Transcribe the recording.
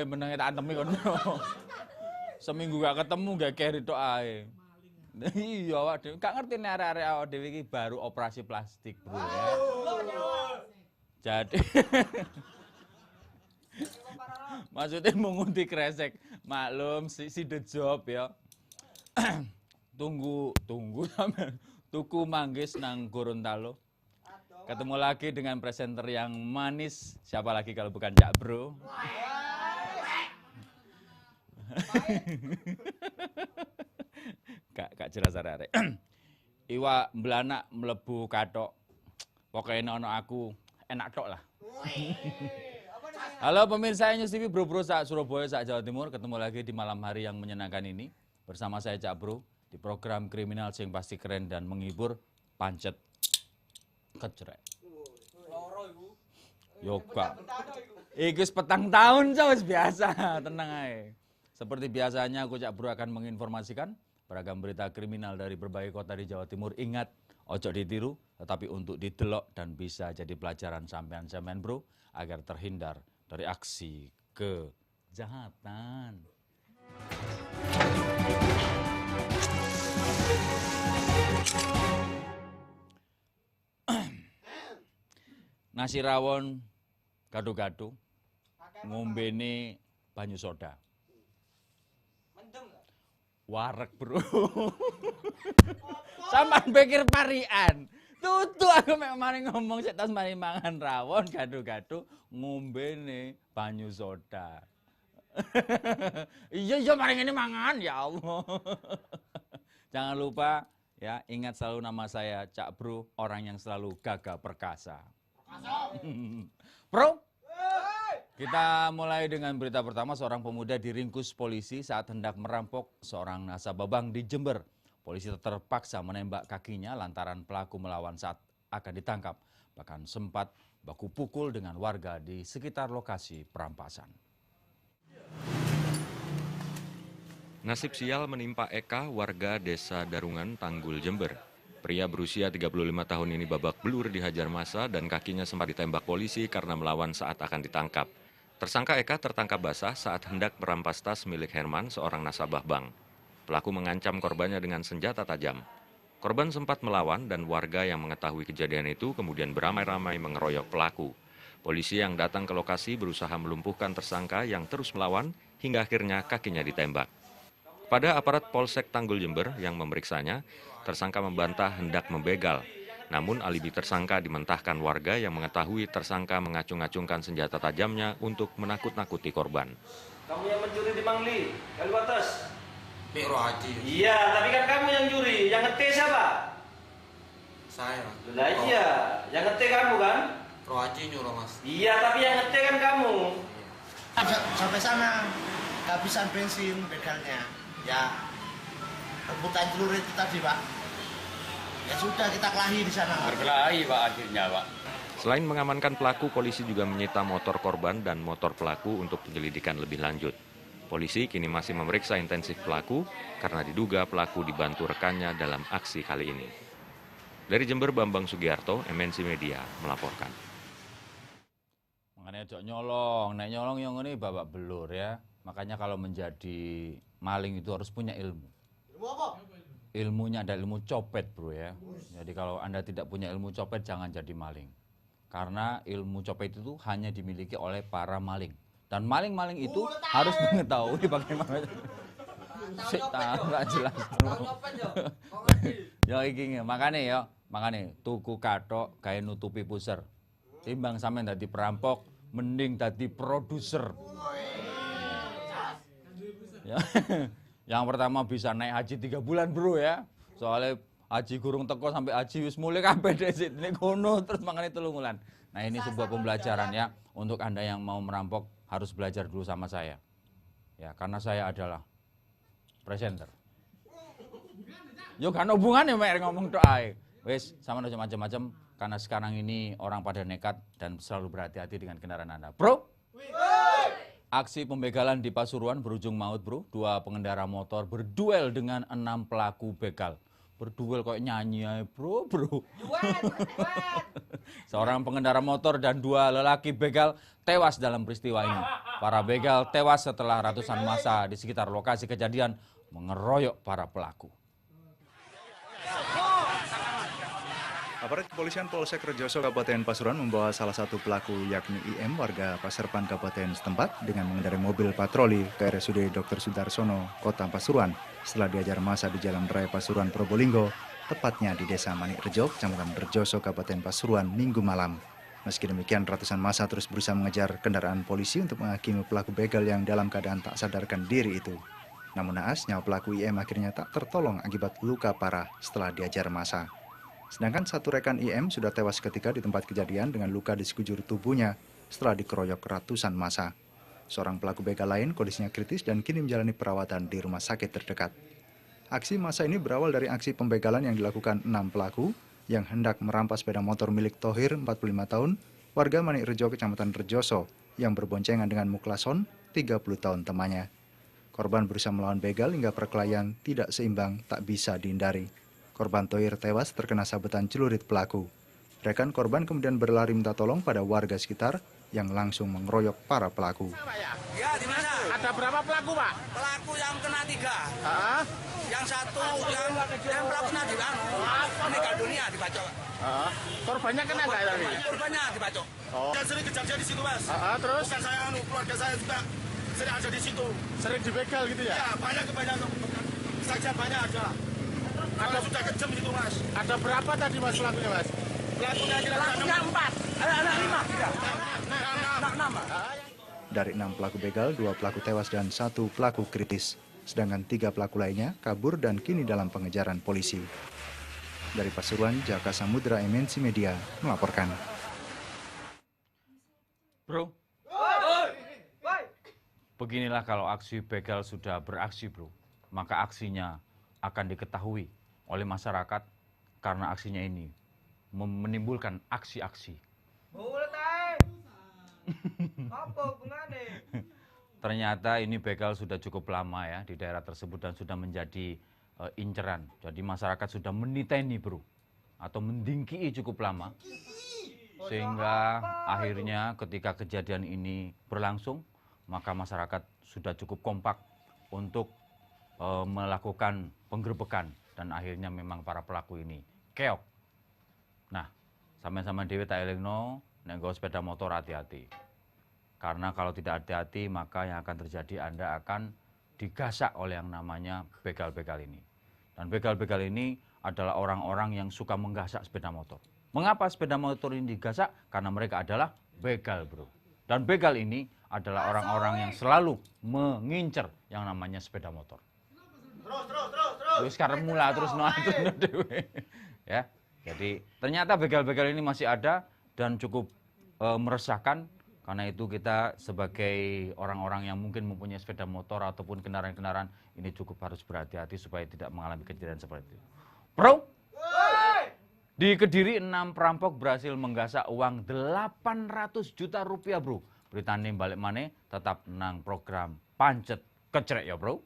menenge tak antemi kono. Seminggu gak ketemu gak keri tok ae. Iya awak dhewe gak ngerti nek arek-arek awak dhewe iki baru operasi plastik, Bro ya. Jadi maksudnya mengundi kresek, maklum si the job ya. tunggu sampean tuku manggis nang Gorontalo. Ketemu lagi dengan presenter yang manis, siapa lagi kalau bukan Cak Bro. Gak jelas arek-arek. Iwa mblanak mlebu kathok. Pokoke ono aku enak tok lah. Halo pemirsa News TV, bro-bro sak Surabaya, sak Jawa Timur. Ketemu lagi di malam hari yang menyenangkan ini. Bersama saya Cak Bro di program kriminal sing pasti keren dan menghibur, pancet kecrek. Yo gak. Iki wis petang tahun wis biasa, tenang ae. Seperti biasanya aku Cak Bro akan menginformasikan beragam berita kriminal dari berbagai kota di Jawa Timur. Ingat, ojo ditiru, tetapi untuk didelok dan bisa jadi pelajaran sampean-sampean bro agar terhindar dari aksi kejahatan. Nasi rawon gado-gado, ngombene banyu soda. Warek bro. Sampean pikir parian. Tutu aku mek mari ngomong sik tas mari mangan rawon gado-gado ngombene banyu soda. Iya mari ngene mangan ya Allah. Jangan lupa ya, ingat selalu nama saya Cak Bro, orang yang selalu gagah perkasa. Bro, kita mulai dengan berita pertama. Seorang pemuda diringkus polisi saat hendak merampok seorang nasabah bank di Jember. Polisi terpaksa menembak kakinya lantaran pelaku melawan saat akan ditangkap. Bahkan sempat baku pukul dengan warga di sekitar lokasi perampasan. Nasib sial menimpa Eka, warga desa Darungan, Tanggul, Jember. Pria berusia 35 tahun ini babak belur dihajar massa dan kakinya sempat ditembak polisi karena melawan saat akan ditangkap. Tersangka Eka tertangkap basah saat hendak merampas tas milik Herman, seorang nasabah bank. Pelaku mengancam korbannya dengan senjata tajam. Korban sempat melawan dan warga yang mengetahui kejadian itu kemudian beramai-ramai mengeroyok pelaku. Polisi yang datang ke lokasi berusaha melumpuhkan tersangka yang terus melawan hingga akhirnya kakinya ditembak. Pada aparat Polsek Tanggul Jember yang memeriksanya, tersangka membantah hendak membegal. Namun alibi tersangka dimentahkan warga yang mengetahui tersangka mengacung-acungkan senjata tajamnya untuk menakut-nakuti korban. Kamu yang mencuri di Mangli, Kalibata. Piro Haji. Iya, tapi kan kamu yang curi. Yang ngetik siapa? Saya. Lah iya, yang ngetik kamu kan? Pro Haji nyuruh mas. Iya, tapi yang ngetik kan kamu. Sampai sana kehabisan bensin begalnya. Ya, rebutan telur itu tadi Pak. Ya sudah kita kelahi di sana. Berkelahi Pak akhirnya Pak. Selain mengamankan pelaku, polisi juga menyita motor korban dan motor pelaku untuk penyelidikan lebih lanjut. Polisi kini masih memeriksa intensif pelaku karena diduga pelaku dibantu rekannya dalam aksi kali ini. Dari Jember, Bambang Sugiarto, MNC Media melaporkan. Makanya ojo nyolong, nek nyolong yang ini babak belur ya. Makanya kalau menjadi maling itu harus punya ilmu. Ilmu apa? Ilmunya ada ilmu copet bro ya. Jadi kalau Anda tidak punya ilmu copet jangan jadi maling. Karena ilmu copet itu hanya dimiliki oleh para maling. Dan maling-maling itu harus mengetahui bagaimana. Sik tahu gak jelas bro. Ya iki makanya tuku kathok gawe nutupi puser. Timbang sampean dadi perampok, mending dadi produser. Ya. Yang pertama bisa naik haji 3 bulan bro ya. Soalnya haji gurung teko sampai haji wis mulai kabeh dhewe nek kono terus mangane 3 bulan. Nah, ini sebuah pembelajaran ya untuk Anda yang mau merampok harus belajar dulu sama saya. Ya, karena saya adalah presenter. Yo kan hubungannya mek ngomong tok ae. Wis, sama aja macam-macam karena sekarang ini orang pada nekat dan selalu berhati-hati dengan kendaraan Anda. Bro? Aksi pembegalan di Pasuruan berujung maut bro. 2 pengendara motor berduel dengan 6 pelaku begal. berduel kayak nyanyi aja, bro. Seorang pengendara motor dan 2 lelaki begal tewas dalam peristiwa ini. Para begal tewas setelah ratusan massa di sekitar lokasi kejadian mengeroyok para pelaku. Aparat kepolisian Polsek Rejoso Kabupaten Pasuruan membawa salah satu pelaku yakni IM warga Pasarpan Kabupaten setempat dengan mengendarai mobil patroli ke RSUD Dr. Sudarsono, Kota Pasuruan setelah diajar massa di Jalan Raya Pasuruan Probolinggo, tepatnya di Desa Manik Rejo, Kecamatan Rejoso, Kabupaten Pasuruan, Minggu malam. Meski demikian, ratusan massa terus berusaha mengejar kendaraan polisi untuk menghakimi pelaku begal yang dalam keadaan tak sadarkan diri itu. Namun naas, nyawa pelaku IM akhirnya tak tertolong akibat luka parah setelah diajar massa. Sedangkan satu rekan IM sudah tewas ketika di tempat kejadian dengan luka di sekujur tubuhnya setelah dikeroyok ratusan massa. Seorang pelaku begal lain kondisinya kritis dan kini menjalani perawatan di rumah sakit terdekat. Aksi massa ini berawal dari aksi pembegalan yang dilakukan 6 pelaku yang hendak merampas sepeda motor milik Thohir, 45 tahun, warga Manik Rejo, Kecamatan Rejoso, yang berboncengan dengan Muklason, 30 tahun temannya. Korban berusaha melawan begal hingga perkelahian tidak seimbang tak bisa dihindari. Korban Thohir tewas terkena sabetan celurit pelaku. Rekan korban kemudian berlari minta tolong pada warga sekitar yang langsung mengeroyok para pelaku. Ya, di mana? Ada berapa pelaku, Pak? Pelaku yang kena 3. Yang satu yang pelakunya meninggal dunia dibacok. Korbannya kena nggak tadi? Korbannya dibacok. Dan sering kejadian di situ, Mas. Terus? Bukan saya, keluarga saya juga sering ada di situ. Sering dibegal gitu ya? Ya, banyak. Saja banyak ada. Ada sudah kejam itu, Mas. Ada berapa tadi, Mas, pelakunya, Mas? Pelakunya 4. Ada 5. 6. Dari 6 pelaku begal, 2 pelaku tewas dan 1 pelaku kritis. Sedangkan 3 pelaku lainnya kabur dan kini dalam pengejaran polisi. Dari Pasuruan, Jaka Samudra MNC Media melaporkan. Bro, beginilah kalau aksi begal sudah beraksi, bro. Maka aksinya akan diketahui oleh masyarakat karena aksinya ini menimbulkan aksi-aksi. Ternyata ini begal sudah cukup lama ya di daerah tersebut dan sudah menjadi inceran. Jadi masyarakat sudah meniteni, bro, atau mendingkii cukup lama. Sehingga akhirnya ketika kejadian ini berlangsung, maka masyarakat sudah cukup kompak untuk melakukan penggerbekan dan akhirnya memang para pelaku ini keok. Nah, sama-sama dewe tak elingno nek nggo sepeda motor hati-hati. Karena kalau tidak hati-hati maka yang akan terjadi Anda akan digasak oleh yang namanya begal-begal ini. Dan begal-begal ini adalah orang-orang yang suka menggasak sepeda motor. Mengapa sepeda motor ini digasak? Karena mereka adalah begal, bro. Dan begal ini adalah orang-orang yang selalu mengincar yang namanya sepeda motor. Terus sekarang mulai terus ya. Jadi ternyata begal-begal ini masih ada dan cukup meresahkan. Karena itu kita sebagai orang-orang yang mungkin mempunyai sepeda motor ataupun kendaraan-kendaraan ini cukup harus berhati-hati supaya tidak mengalami kejadian seperti itu. Bro, di Kediri 6 perampok berhasil menggasak uang 800 juta rupiah, bro. Beritanya balik mana tetap nang program Pancet Kecrek ya, bro.